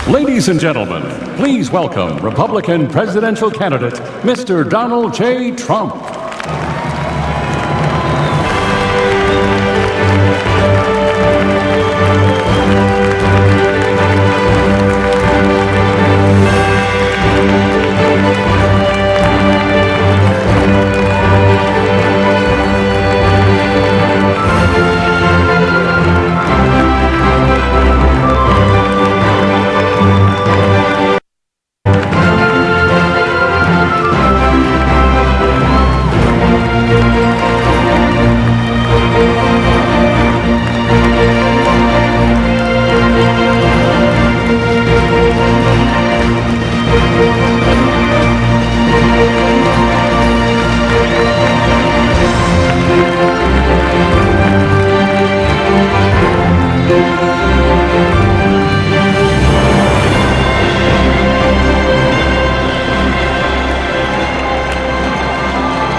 Ladies and gentlemen, please welcome Republican presidential candidate, Mr. Donald J. Trump.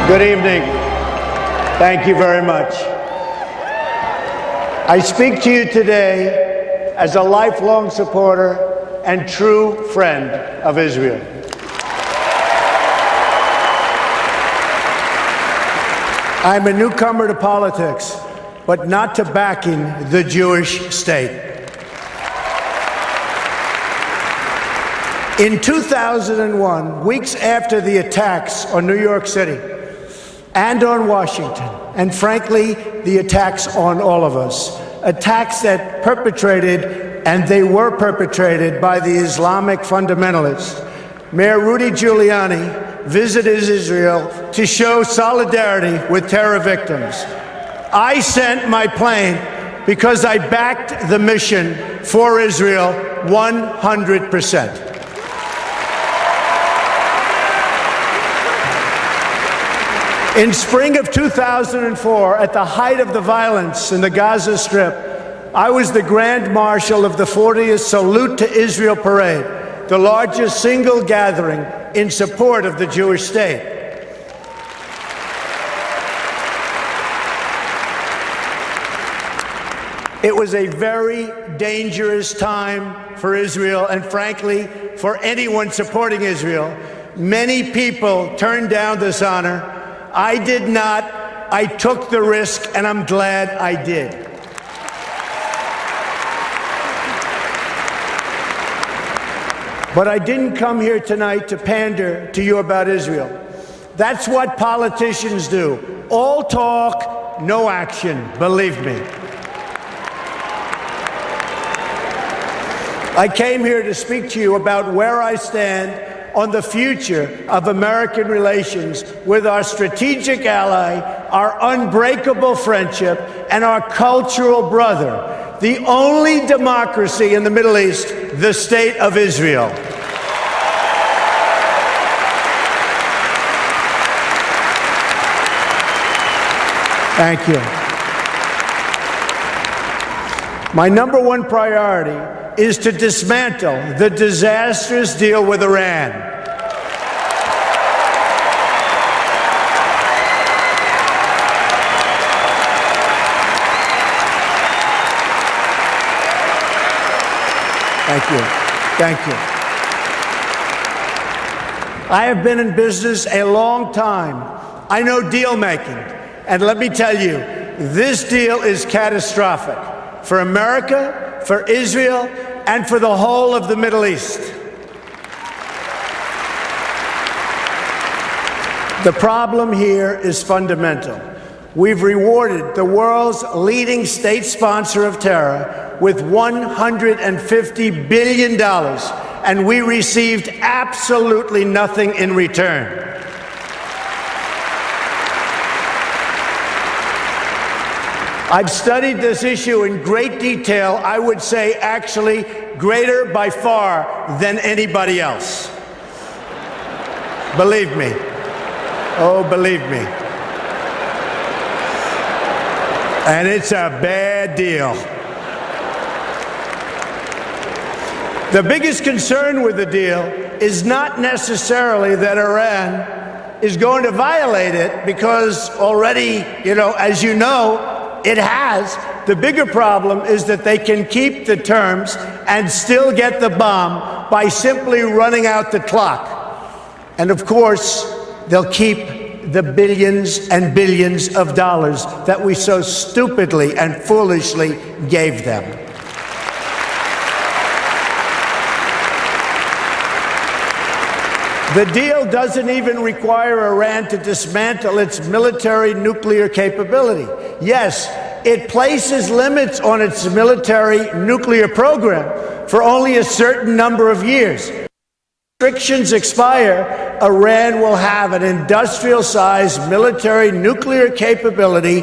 Good evening. Thank you very much. I speak to you today as a lifelong supporter and true friend of Israel. I'm a newcomer to politics, but not to backing the Jewish state. In 2001, weeks after the attacks on New York City and on Washington, and frankly, the attacks on all of us, attacks that perpetrated, and they were perpetrated by the Islamic fundamentalists, Mayor Rudy Giuliani visited Israel to show solidarity with terror victims. I sent my plane because I backed the mission for Israel 100%. In spring of 2004, at the height of the violence in the Gaza Strip, I was the Grand Marshal of the 40th Salute to Israel Parade, the largest single gathering in support of the Jewish state. It was a very dangerous time for Israel and, frankly, for anyone supporting Israel. Many people turned down this honor. I did not. I took the risk, and I'm glad I did. But I didn't come here tonight to pander to you about Israel. That's what politicians do. All talk, no action, believe me. I came here to speak to you about where I stand on the future of American relations with our strategic ally, our unbreakable friendship, and our cultural brother, the only democracy in the Middle East, the State of Israel. Thank you. My number one priority is to dismantle the disastrous deal with Iran. Thank you. Thank you. I have been in business a long time. I know deal making. And let me tell you, this deal is catastrophic for America, for Israel, and for the whole of the Middle East. The problem here is fundamental. We've rewarded the world's leading state sponsor of terror with $150 billion, and we received absolutely nothing in return. I've studied this issue in great detail, I would say actually greater by far than anybody else. Believe me. Oh, believe me. And it's a bad deal. The biggest concern with the deal is not necessarily that Iran is going to violate it, because already, as you know, it has, The bigger problem is that they can keep the terms and still get the bomb by simply running out the clock. And of course, they'll keep the billions and billions of dollars that we so stupidly and foolishly gave them. The deal doesn't even require Iran to dismantle its military nuclear capability. Yes, it places limits on its military nuclear program for only a certain number of years. Restrictions expire, Iran will have an industrial-sized military nuclear capability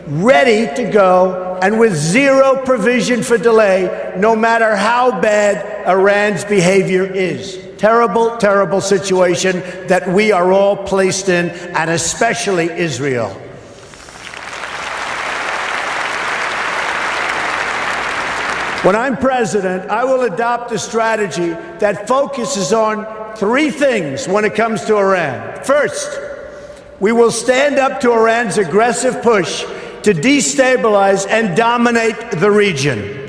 ready to go and with zero provision for delay, no matter how bad Iran's behavior is. Terrible, terrible situation that we are all placed in, and especially Israel. When I'm president, I will adopt a strategy that focuses on three things when it comes to Iran. First, we will stand up to Iran's aggressive push to destabilize and dominate the region.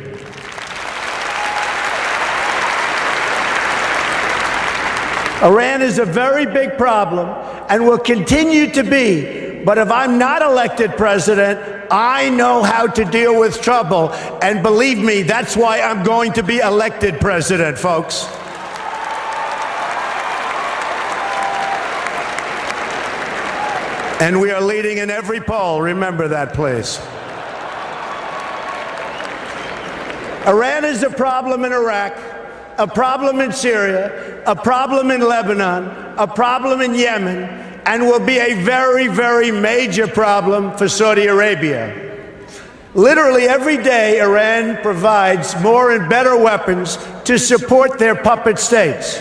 Iran is a very big problem and will continue to be. But if I'm not elected president, I know how to deal with trouble. And believe me, that's why I'm going to be elected president, folks. And we are leading in every poll. Remember that, please. Iran is a problem in Iraq, a problem in Syria, a problem in Lebanon, a problem in Yemen, and will be a very, very major problem for Saudi Arabia. Literally every day, Iran provides more and better weapons to support their puppet states.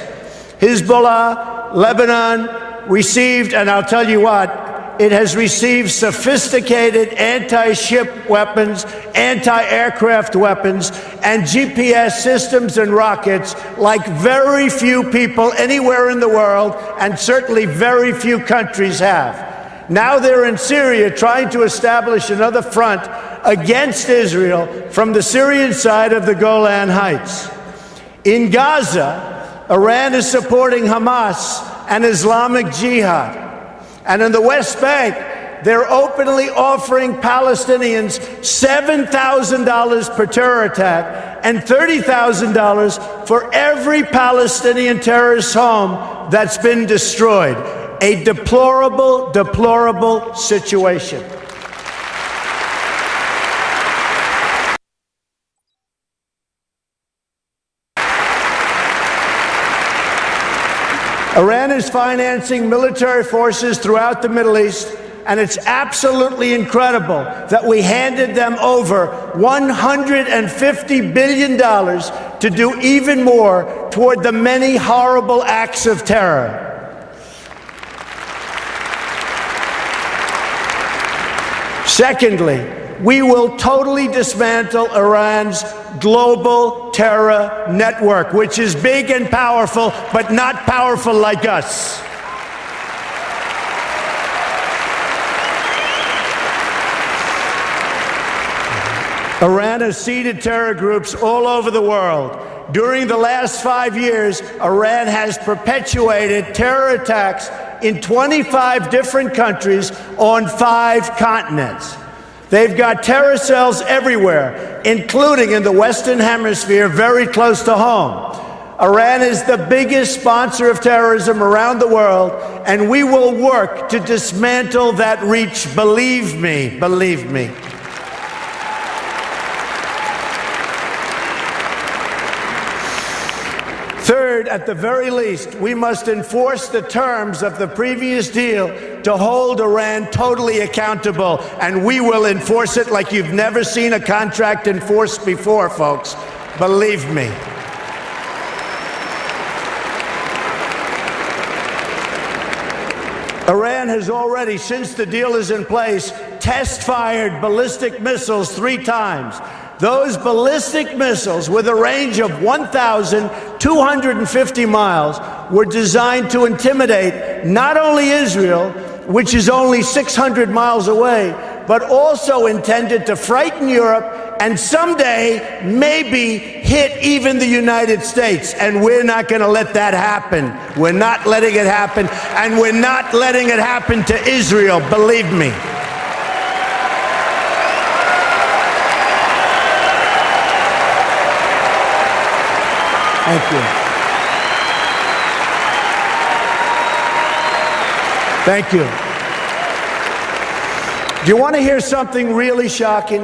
Hezbollah, Lebanon received, and I'll tell you what, it has received sophisticated anti-ship weapons, anti-aircraft weapons, and GPS systems and rockets like very few people anywhere in the world, and certainly very few countries have. Now they're in Syria trying to establish another front against Israel from the Syrian side of the Golan Heights. In Gaza, Iran is supporting Hamas and Islamic Jihad. And in the West Bank, they're openly offering Palestinians $7,000 per terror attack and $30,000 for every Palestinian terrorist home that's been destroyed. A deplorable, deplorable situation. Iran is financing military forces throughout the Middle East, and it's absolutely incredible that we handed them over $150 billion to do even more toward the many horrible acts of terror. Secondly, we will totally dismantle Iran's global terror network, which is big and powerful, but not powerful like us. Iran has seeded terror groups all over the world. During the last 5 years, Iran has perpetuated terror attacks in 25 different countries on 5 continents. They've got terror cells everywhere, including in the Western Hemisphere, very close to home. Iran is the biggest sponsor of terrorism around the world, and we will work to dismantle that reach. Believe me, believe me. Third, at the very least, we must enforce the terms of the previous deal to hold Iran totally accountable, and we will enforce it like you've never seen a contract enforced before, folks. Believe me. Iran has already, since the deal is in place, test-fired ballistic missiles 3 times. Those ballistic missiles, with a range of 1,250 miles, were designed to intimidate not only Israel, which is only 600 miles away, but also intended to frighten Europe and someday maybe hit even the United States. And we're not going to let that happen. We're not letting it happen, and we're not letting it happen to Israel, believe me. Thank you. Thank you. Do you want to hear something really shocking?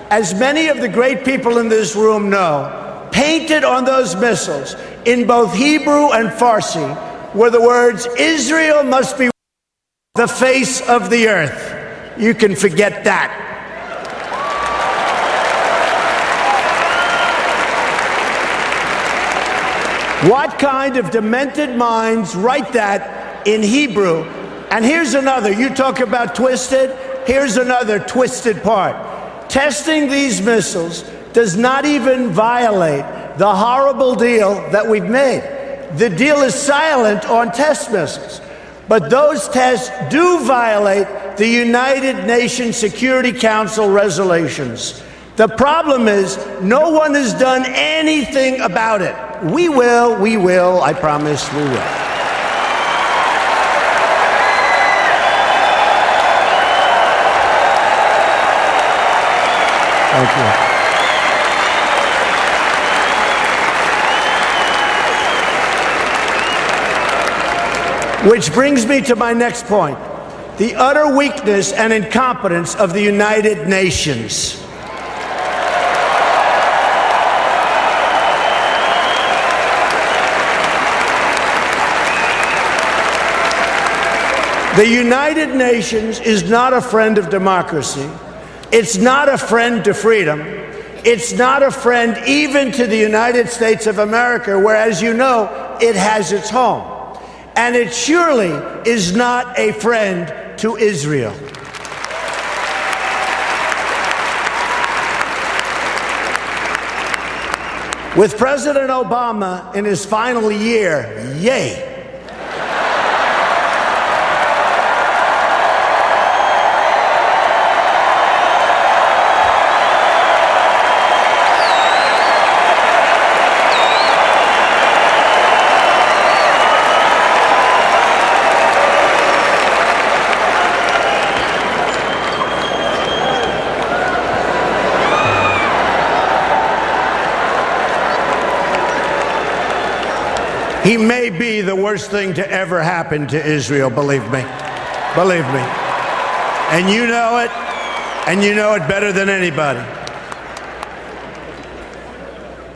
As many of the great people in this room know, painted on those missiles in both Hebrew and Farsi were the words, "Israel must be the face of the earth." You can forget that. What kind of demented minds write that in Hebrew? And here's another. You talk about twisted. Here's another twisted part. Testing these missiles does not even violate the horrible deal that we've made. The deal is silent on test missiles. But those tests do violate the United Nations Security Council resolutions. The problem is no one has done anything about it. We will, I promise we will. Thank you. Which brings me to my next point, the utter weakness and incompetence of the United Nations. The United Nations is not a friend of democracy. It's not a friend to freedom. It's not a friend even to the United States of America, where, as you know, it has its home. And it surely is not a friend to Israel. With President Obama in his final year, yay. He may be the worst thing to ever happen to Israel, believe me. Believe me. And you know it, and you know it better than anybody.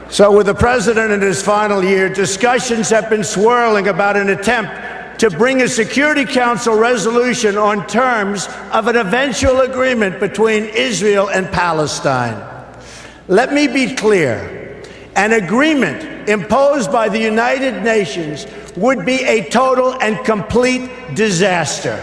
So with the president in his final year, discussions have been swirling about an attempt to bring a Security Council resolution on terms of an eventual agreement between Israel and Palestine. Let me be clear. An agreement imposed by the United Nations would be a total and complete disaster.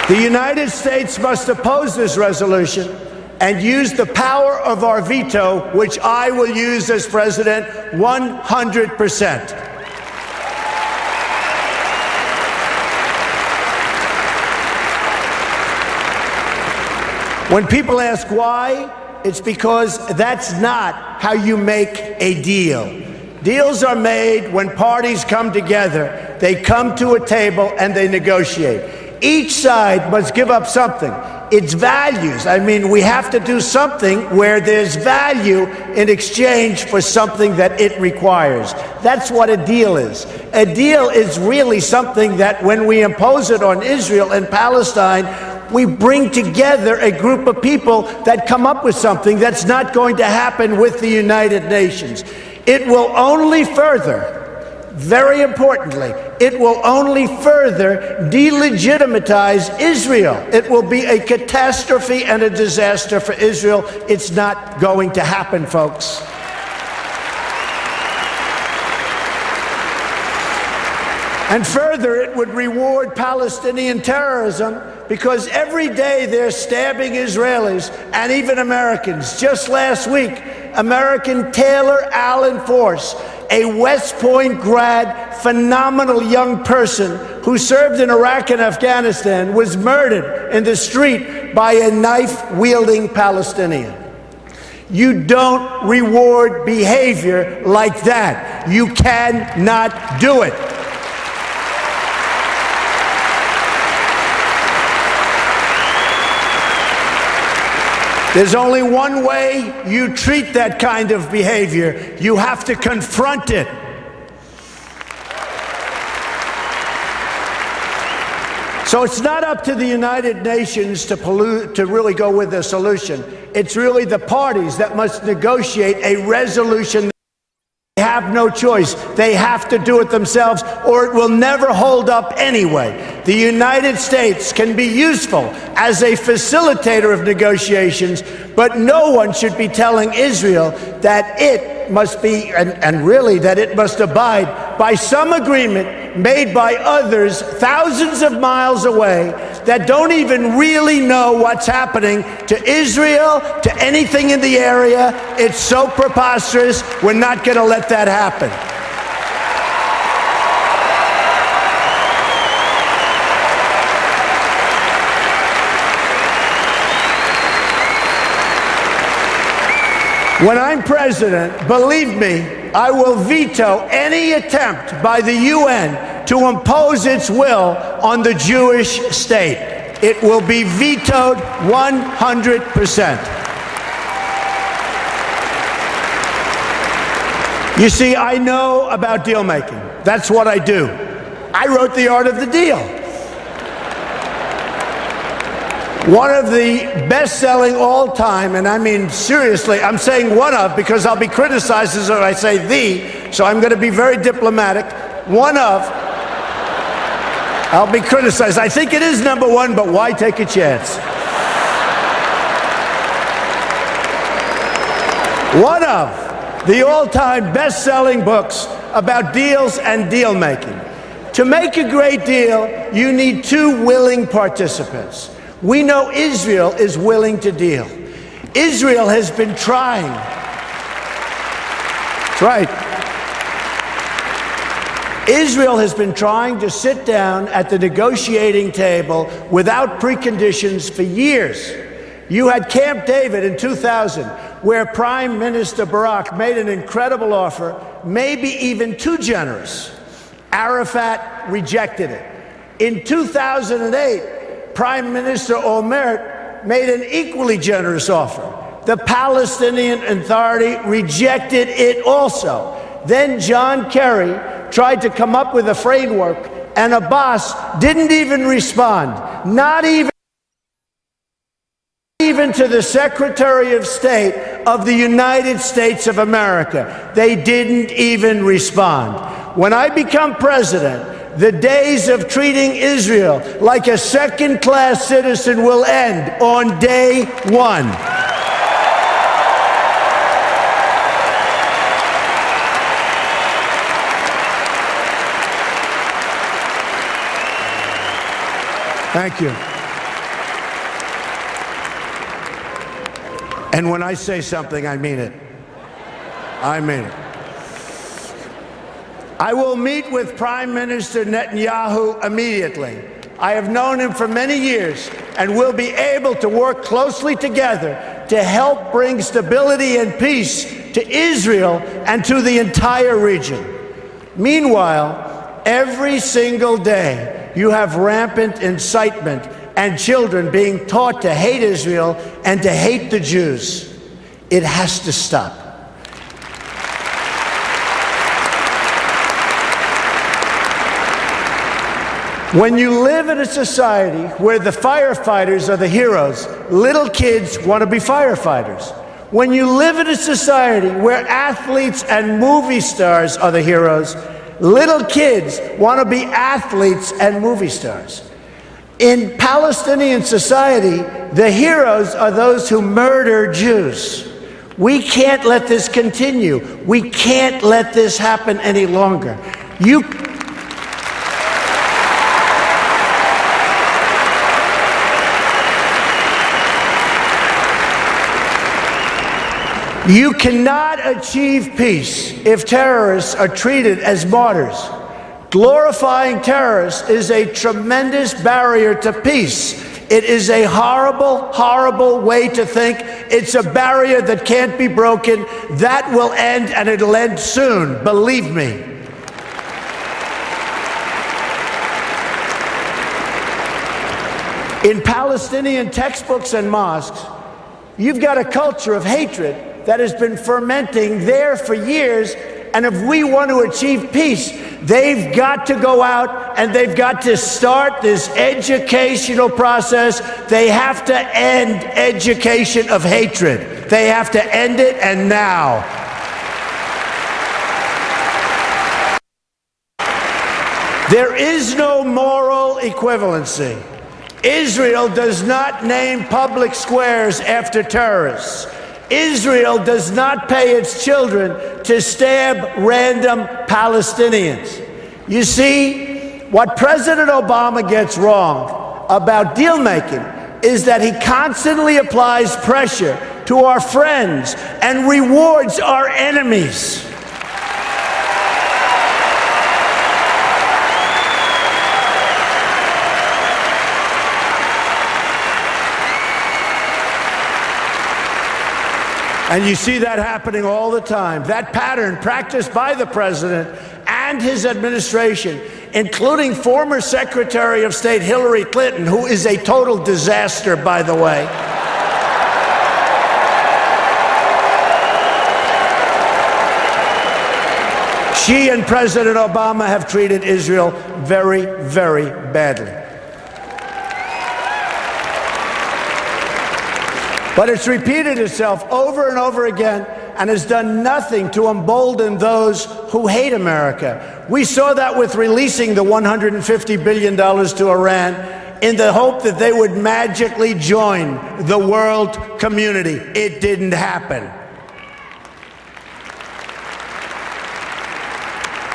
The United States must oppose this resolution and use the power of our veto, which I will use as president 100%. When people ask why, it's because that's not how you make a deal. Deals are made when parties come together. They come to a table and they negotiate. Each side must give up something. It's values. I mean, we have to do something where there's value in exchange for something that it requires. That's what a deal is. A deal is really something that when we impose it on Israel and Palestine, we bring together a group of people that come up with something that's not going to happen with the United Nations. It will only further, very importantly, it will only further delegitimize Israel. It will be a catastrophe and a disaster for Israel. It's not going to happen, folks. And further, it would reward Palestinian terrorism because every day they're stabbing Israelis and even Americans. Just last week, African-American Taylor Allen Force, a West Point grad, phenomenal young person who served in Iraq and Afghanistan, was murdered in the street by a knife-wielding Palestinian. You don't reward behavior like that. You cannot do it. There's only one way you treat that kind of behavior. You have to confront it. So it's not up to the United Nations to really go with a solution. It's really the parties that must negotiate a resolution. They have no choice. They have to do it themselves, or it will never hold up anyway. The United States can be useful as a facilitator of negotiations, but no one should be telling Israel that it must be, and really that it must abide by some agreement made by others thousands of miles away that don't even really know what's happening to Israel, to anything in the area. It's so preposterous. We're not going to let that happen. When I'm president, believe me, I will veto any attempt by the UN to impose its will on the Jewish state. It will be vetoed 100%. You see, I know about deal making. That's what I do. I wrote The Art of the Deal. One of the best-selling all-time, and I mean seriously, I'm saying one of because I'll be criticized as I say the, so I'm going to be very diplomatic. One of, I'll be criticized. I think it is number one, but why take a chance? One of the all-time best-selling books about deals and deal-making. To make a great deal, you need two willing participants. We know Israel is willing to deal. Israel has been trying. That's right. Israel has been trying to sit down at the negotiating table without preconditions for years. You had Camp David in 2000, where Prime Minister Barak made an incredible offer, maybe even too generous. Arafat rejected it. In 2008, Prime Minister Olmert made an equally generous offer. The Palestinian Authority rejected it also. Then John Kerry tried to come up with a framework, and Abbas didn't even respond, not even to the Secretary of State of the United States of America. They didn't even respond. When I become president, the days of treating Israel like a second-class citizen will end on day one. Thank you. And when I say something, I mean it. I mean it. I will meet with Prime Minister Netanyahu immediately. I have known him for many years and will be able to work closely together to help bring stability and peace to Israel and to the entire region. Meanwhile, every single day, you have rampant incitement and children being taught to hate Israel and to hate the Jews. It has to stop. When you live in a society where the firefighters are the heroes, little kids want to be firefighters. When you live in a society where athletes and movie stars are the heroes, little kids want to be athletes and movie stars. In Palestinian society, the heroes are those who murder Jews. We can't let this continue. We can't let this happen any longer. You cannot achieve peace if terrorists are treated as martyrs. Glorifying terrorists is a tremendous barrier to peace. It is a horrible, horrible way to think. It's a barrier that can't be broken. That will end, and it'll end soon, believe me. In Palestinian textbooks and mosques, you've got a culture of hatred that has been fermenting there for years, and if we want to achieve peace, they've got to go out and they've got to start this educational process. They have to end education of hatred. They have to end it, and now. There is no moral equivalency. Israel does not name public squares after terrorists. Israel does not pay its children to stab random Palestinians. You see, what President Obama gets wrong about deal-making is that he constantly applies pressure to our friends and rewards our enemies. And you see that happening all the time. That pattern practiced by the president and his administration, including former Secretary of State Hillary Clinton, who is a total disaster, by the way. She and President Obama have treated Israel very, very badly. But it's repeated itself over and over again and has done nothing to embolden those who hate America. We saw that with releasing the $150 billion to Iran in the hope that they would magically join the world community. It didn't happen.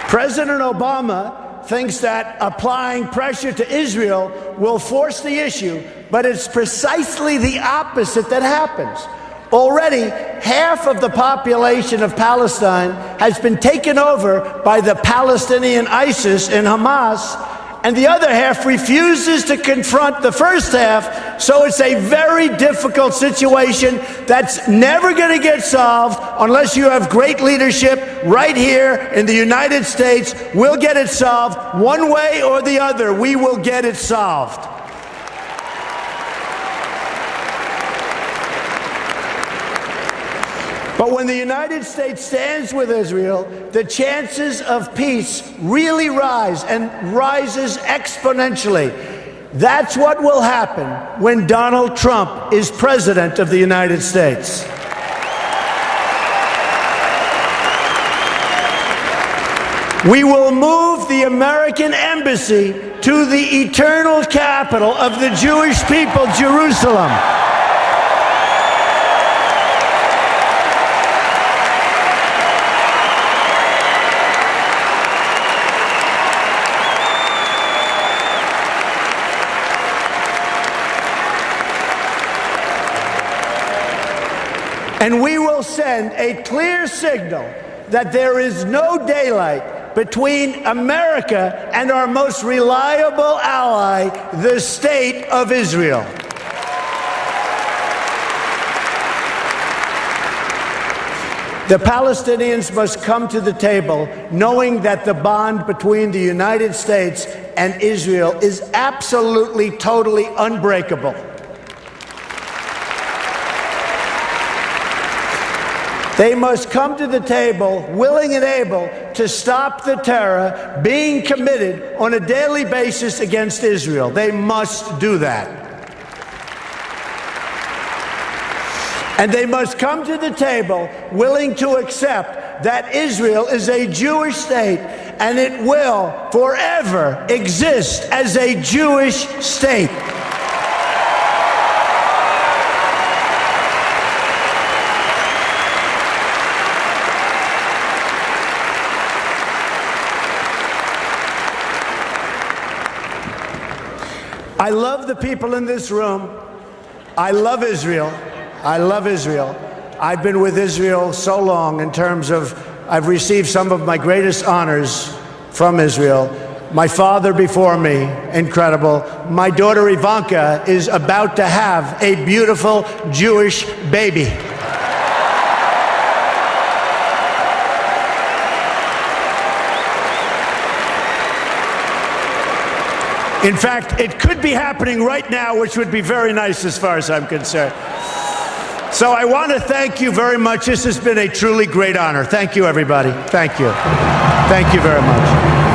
President Obama thinks that applying pressure to Israel will force the issue, but it's precisely the opposite that happens. Already, half of the population of Palestine has been taken over by the Palestinian ISIS and Hamas, and the other half refuses to confront the first half, so it's a very difficult situation that's never going to get solved unless you have great leadership right here in the United States. We'll get it solved one way or the other. We will get it solved. But when the United States stands with Israel, the chances of peace really rise, and rises exponentially. That's what will happen when Donald Trump is president of the United States. We will move the American embassy to the eternal capital of the Jewish people, Jerusalem. And we will send a clear signal that there is no daylight between America and our most reliable ally, the State of Israel. The Palestinians must come to the table knowing that the bond between the United States and Israel is absolutely, totally unbreakable. They must come to the table willing and able to stop the terror being committed on a daily basis against Israel. They must do that. And they must come to the table willing to accept that Israel is a Jewish state and it will forever exist as a Jewish state. I love the people in this room. I love Israel. I love Israel. I've been with Israel so long in terms of I've received some of my greatest honors from Israel. My father before me, incredible. My daughter Ivanka is about to have a beautiful Jewish baby. In fact, it could be happening right now, which would be very nice as far as I'm concerned. So I want to thank you very much. This has been a truly great honor. Thank you, everybody. Thank you. Thank you very much.